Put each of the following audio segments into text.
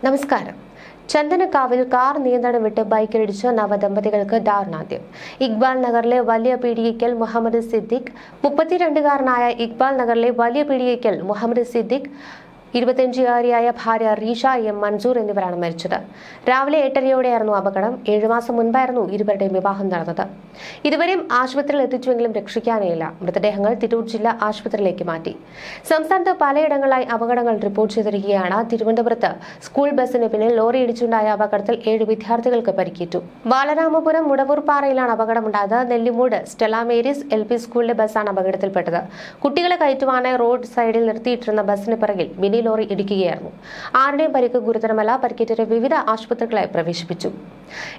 നമസ്കാരം. ചന്ദനക്കാവിൽ കാർ നിയന്ത്രണം വിട്ട് ബൈക്കിലിടിച്ച് നവദമ്പതികൾക്ക് ദാരുണാന്ത്യം. ഇക്ബാൽ നഗറിലെ വലിയ പീടികയ്ക്കൽ മുഹമ്മദ് സിദ്ദിഖ് 32കാരനായ ഇക്ബാൽ നഗറിലെ വലിയ പീടികയ്ക്കൽ മുഹമ്മദ് സിദ്ദിഖ് 25കാരിയായ ഭാര്യ റീഷ എം മൻസൂർ എന്നിവരാണ് മരിച്ചത്. രാവിലെ 8:30യോടെയായിരുന്നു അപകടം. 7 മാസം മുൻപായിരുന്നു ഇരുവരുടെയും വിവാഹം നടന്നത്. ഇരുവരെയും ആശുപത്രിയിൽ എത്തിച്ചുവെങ്കിലും രക്ഷിക്കാനായില്ല. മൃതദേഹങ്ങൾ തിരൂർ ജില്ലാ ആശുപത്രിയിലേക്ക് മാറ്റി. സംസ്ഥാനത്ത് പലയിടങ്ങളിലായി അപകടങ്ങൾ റിപ്പോർട്ട് ചെയ്തിരിക്കുകയാണ്. തിരുവനന്തപുരത്ത് സ്കൂൾ ബസിന് പിന്നിൽ ലോറി ഇടിച്ചുണ്ടായ അപകടത്തിൽ 7 വിദ്യാർത്ഥികൾക്ക് പരിക്കേറ്റു. ബാലരാമപുരം മുടവൂർപ്പാറയിലാണ് അപകടമുണ്ടായത്. നെല്ലിമൂട് സ്റ്റെല്ല മേരീസ് LP സ്കൂളിലെ ബസ്സാണ് അപകടത്തിൽപ്പെട്ടത്. കുട്ടികളെ കയറ്റുവാനായി റോഡ് സൈഡിൽ നിർത്തിയിട്ടിരുന്ന ബസിന് പിറകിൽ മിനി ലോറി ഇടിക്കുകയായിരുന്നു. ആരുടെയും പരിക്ക് ഗുരുതരമല്ല. പരിക്കേറ്റവരെ വിവിധ ആശുപത്രികളായി പ്രവേശിപ്പിച്ചു.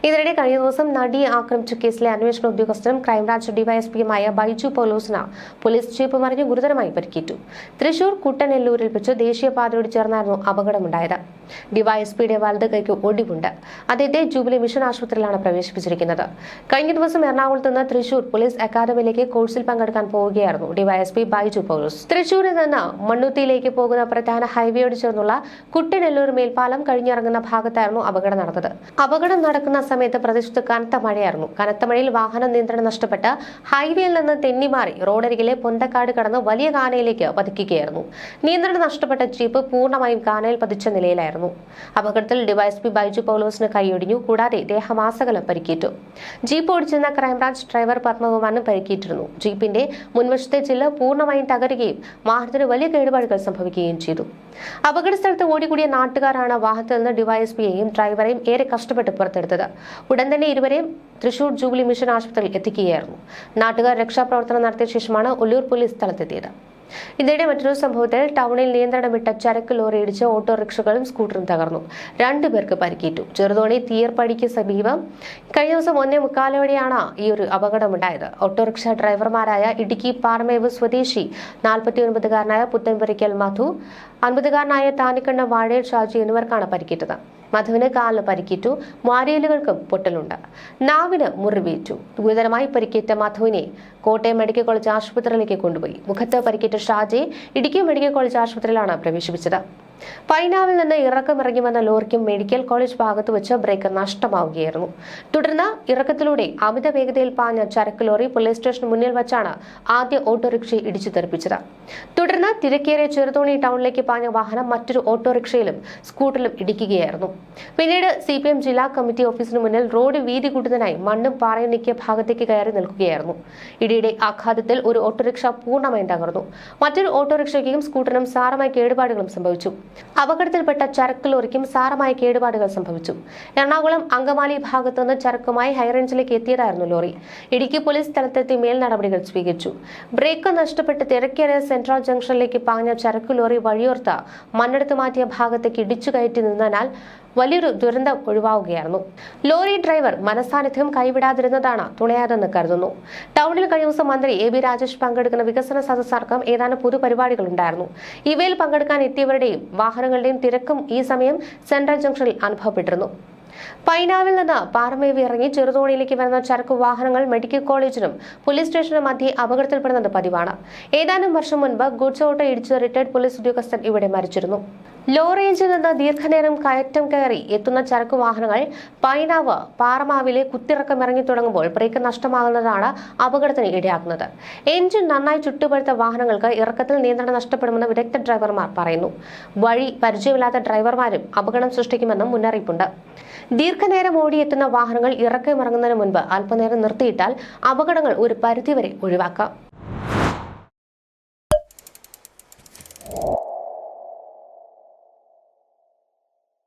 ഇതിനിടെ കഴിഞ്ഞ ദിവസം നടിയെ ആക്രമിച്ച കേസിലെ അന്വേഷണ ഉദ്യോഗസ്ഥരും ക്രൈംബ്രാഞ്ച് ഡിവൈഎസ്പിയുമായ ബൈജു പൗലോസിന് പോലീസ് ജീപ്പ് മറിഞ്ഞ് ഗുരുതരമായി പരിക്കേറ്റു. തൃശൂർ കുട്ടനെല്ലൂരിൽ വെച്ച് ദേശീയപാതയോട് ചേർന്നായിരുന്നു അപകടമുണ്ടായത്. ഡിവൈഎസ്പിയുടെ വലത് കൈക്ക് ഒടിവുണ്ട്. അദ്ദേഹത്തെ ജൂബിലി മിഷൻ ആശുപത്രിയിലാണ് പ്രവേശിപ്പിച്ചിരിക്കുന്നത്. കഴിഞ്ഞ ദിവസം എറണാകുളത്ത് നിന്ന് തൃശൂർ പോലീസ് അക്കാദമിയിലേക്ക് കോഴ്സിൽ പങ്കെടുക്കാൻ പോവുകയായിരുന്നു ഡിവൈഎസ്പി ബൈജു പൗലോസ്. തൃശൂരിൽ നിന്ന് മണ്ണുത്തിയിലേക്ക് പോകുന്ന പ്രധാന ഹൈവേയോട് ചേർന്നുള്ള കുട്ടനെല്ലൂർ മേൽപ്പാലം കഴിഞ്ഞിറങ്ങുന്ന ഭാഗത്തായിരുന്നു അപകടം നടന്നത്. അപകടം നടക്കുന്ന സമയത്ത് പ്രദേശത്ത് കനത്ത മഴയായിരുന്നു. കനത്ത മഴയിൽ വാഹന നിയന്ത്രണം നഷ്ടപ്പെട്ട് ഹൈവേയിൽ നിന്ന് തെന്നിമാറി റോഡരികിലെ പൊന്തക്കാട് കടന്ന് വലിയ കാനയിലേക്ക് പതിക്കുകയായിരുന്നു. നിയന്ത്രണം നഷ്ടപ്പെട്ട ജീപ്പ് പൂർണ്ണമായും കാനയിൽ പതിച്ച നിലയിലായിരുന്നു. അപകടത്തിൽ ഡിവൈഎസ്പി ബൈജു പൗലോസിന് കൈയൊടിഞ്ഞു. കൂടാതെ ദേഹമാസകലം പരിക്കേറ്റു. ജീപ്പ് ഓടിച്ചിരുന്ന ക്രൈംബ്രാഞ്ച് ഡ്രൈവർ പത്മകുമാറിന് പരിക്കേറ്റിരുന്നു. ജീപ്പിന്റെ മുൻവശത്തെ ചില്ല് പൂർണ്ണമായും തകരുകയും വാഹനത്തിന് വലിയ കേടുപാടുകൾ സംഭവിക്കുകയും ചെയ്തു. അപകട സ്ഥലത്ത് ഓടിക്കൂടിയ നാട്ടുകാരാണ് വാഹനത്തിൽ നിന്ന് ഡിവൈഎസ്പിയെയും ഡ്രൈവറെയും ഏറെ കഷ്ടപ്പെട്ട് പുറത്തെടുത്തത്. ഉടൻ തന്നെ ഇരുവരെയും തൃശൂർ ജൂബിലി മിഷൻ ആശുപത്രിയിൽ എത്തിക്കുകയായിരുന്നു. നാട്ടുകാർ രക്ഷാപ്രവർത്തനം നടത്തിയ ശേഷമാണ് ഒല്ലൂർ പോലീസ് സ്ഥലത്തെത്തിയത്. ഇതിനിടെ മറ്റൊരു സംഭവത്തിൽ ടൗണിൽ നിയന്ത്രണം വിട്ട ചരക്ക് ലോറി ഇടിച്ച് ഓട്ടോറിക്ഷകളും സ്കൂട്ടറും തകർന്നു. 2 പേർക്ക് പരിക്കേറ്റു. ചെറുതോണി തീയർപ്പടിക്ക് സമീപം കഴിഞ്ഞ ദിവസം 1:45 ഈ ഒരു അപകടമുണ്ടായത്. ഓട്ടോറിക്ഷ ഡ്രൈവർമാരായ ഇടുക്കി പാറമേവ് സ്വദേശി 49കാരനായ പുത്തൻപുരയ്ക്കൽ മധു, 50കാരനായ താനിക്കണ്ണ വാഴയിൽ ഷാജി എന്നിവർക്കാണ് പരിക്കേറ്റത്. മധുവിന് കാലിന് പരിക്കേറ്റു. വാരിയലുകൾക്കും പൊട്ടലുണ്ട്. നാവിന് മുറിവേറ്റു. ഗുരുതരമായി പരിക്കേറ്റ മധുവിനെ കോട്ടയം മെഡിക്കൽ കോളേജ് ആശുപത്രിയിലേക്ക് കൊണ്ടുപോയി. മുഖത്ത് പരിക്കേറ്റ ഷാജിയെ ഇടുക്കി മെഡിക്കൽ കോളേജ് ആശുപത്രിയിലാണ് പ്രവേശിപ്പിച്ചത്. പൈനാവിൽ നിന്ന് ഇറക്കമിറങ്ങി വന്ന ലോറിക്കും മെഡിക്കൽ കോളേജ് ഭാഗത്ത് വെച്ച് ബ്രേക്ക് നഷ്ടമാവുകയായിരുന്നു. തുടർന്ന് ഇറക്കത്തിലൂടെ അമിത വേഗതയിൽ പാഞ്ഞ ചരക്ക് ലോറി പോലീസ് സ്റ്റേഷന് മുന്നിൽ വെച്ചാണ് ആദ്യ ഓട്ടോറിക്ഷയെ ഇടിച്ചു തെറിപ്പിച്ചത്. തുടർന്ന് തിരക്കേറിയ ചെറുതോണി ടൗണിലേക്ക് പാഞ്ഞ വാഹനം മറ്റൊരു ഓട്ടോറിക്ഷയിലും സ്കൂട്ടറിലും ഇടിക്കുകയായിരുന്നു. പിന്നീട് CPM ജില്ലാ കമ്മിറ്റി ഓഫീസിന് മുന്നിൽ റോഡ് വീതി കൂട്ടുന്നതിനായി മണ്ണും പാറയും നീക്കിയ ഭാഗത്തേക്ക് കയറി നിൽക്കുകയായിരുന്നു. ഇടിയുടെ ആഘാതത്തിൽ ഒരു ഓട്ടോറിക്ഷ പൂർണ്ണമായും തകർന്നു. മറ്റൊരു ഓട്ടോറിക്ഷയ്ക്കും സ്കൂട്ടറിനും സാരമായ കേടുപാടുകളും സംഭവിച്ചു. അപകടത്തിൽപ്പെട്ട ചരക്ക് ലോറിക്കും സാരമായ കേടുപാടുകൾ സംഭവിച്ചു. എറണാകുളം അങ്കമാലി ഭാഗത്തു നിന്ന് ചരക്കുമായി ഹൈറേഞ്ചിലേക്ക് എത്തിയതായിരുന്നു ലോറി. ഇടുക്കി പോലീസ് സ്ഥലത്തെത്തി മേൽ നടപടികൾ സ്വീകരിച്ചു. ബ്രേക്ക് നഷ്ടപ്പെട്ട് തിരക്കേറിയ സെൻട്രൽ ജംഗ്ഷനിലേക്ക് പാഞ്ഞ ചരക്ക് ലോറി വഴിയോർത്ത് മണ്ണെടുത്ത് മാറ്റിയ ഭാഗത്തേക്ക് ഇടിച്ചു കയറ്റി നിന്നതിനാൽ വലിയൊരു ദുരന്തം ഒഴിവാവുകയായിരുന്നു. ലോറി ഡ്രൈവർ മനസാന്നിധ്യം കൈവിടാതിരുന്നതാണ് തുണയാതെന്ന് കരുതുന്നു. ടൗണിൽ കഴിഞ്ഞ ദിവസം മന്ത്രി AB രാജേഷ് പങ്കെടുക്കുന്ന വികസന സദസ്സടക്കം ഏതാനും പൊതുപരിപാടികൾ ഉണ്ടായിരുന്നു. ഇവയിൽ പങ്കെടുക്കാൻ എത്തിയവരുടെയും വാഹനങ്ങളുടെയും തിരക്കും ഈ സമയം സെൻട്രൽ ജംഗ്ഷനിൽ അനുഭവപ്പെട്ടിരുന്നു. പൈനാവിൽ നിന്ന് പാറമേവ് ഇറങ്ങി ചെറുതോണിയിലേക്ക് വരുന്ന ചരക്ക് വാഹനങ്ങൾ മെഡിക്കൽ കോളേജിനും പോലീസ് സ്റ്റേഷനും മധ്യേ അപകടത്തിൽപ്പെടുന്നത് പതിവാണ്. ഏതാനും വർഷം മുൻപ് ഗുഡ്സ് ഓട്ടോ ഇടിച്ച് റിട്ടയർഡ് പോലീസ് ഉദ്യോഗസ്ഥൻ ഇവിടെ മരിച്ചിരുന്നു. ലോ റേഞ്ചിൽ നിന്ന് ദീർഘനേരം കയറ്റം കയറി എത്തുന്ന ചരക്ക് വാഹനങ്ങൾ പൈനാവ് പാറമാവിലെ കുത്തിറക്കം ഇറങ്ങി തുടങ്ങുമ്പോൾ ബ്രേക്ക് നഷ്ടമാകുന്നതാണ് അപകടത്തിന് ഇടയാക്കുന്നത്. എഞ്ചിൻ നന്നായി ചുട്ടുപഴുത്ത വാഹനങ്ങൾക്ക് ഇറക്കത്തിൽ നിയന്ത്രണം നഷ്ടപ്പെടുമെന്ന് വിദഗ്ധ ഡ്രൈവർമാർ പറയുന്നു. വഴി പരിചയമില്ലാത്ത ഡ്രൈവർമാരും അപകടം സൃഷ്ടിക്കുമെന്നും മുന്നറിയിപ്പുണ്ട്. ദീർഘനേരം ഓടിയെത്തുന്ന വാഹനങ്ങൾ ഇറക്കമിറങ്ങുന്നതിന് മുൻപ് അല്പനേരം നിർത്തിയിട്ടാൽ അപകടങ്ങൾ ഒരു പരിധിവരെ ഒഴിവാക്കാം.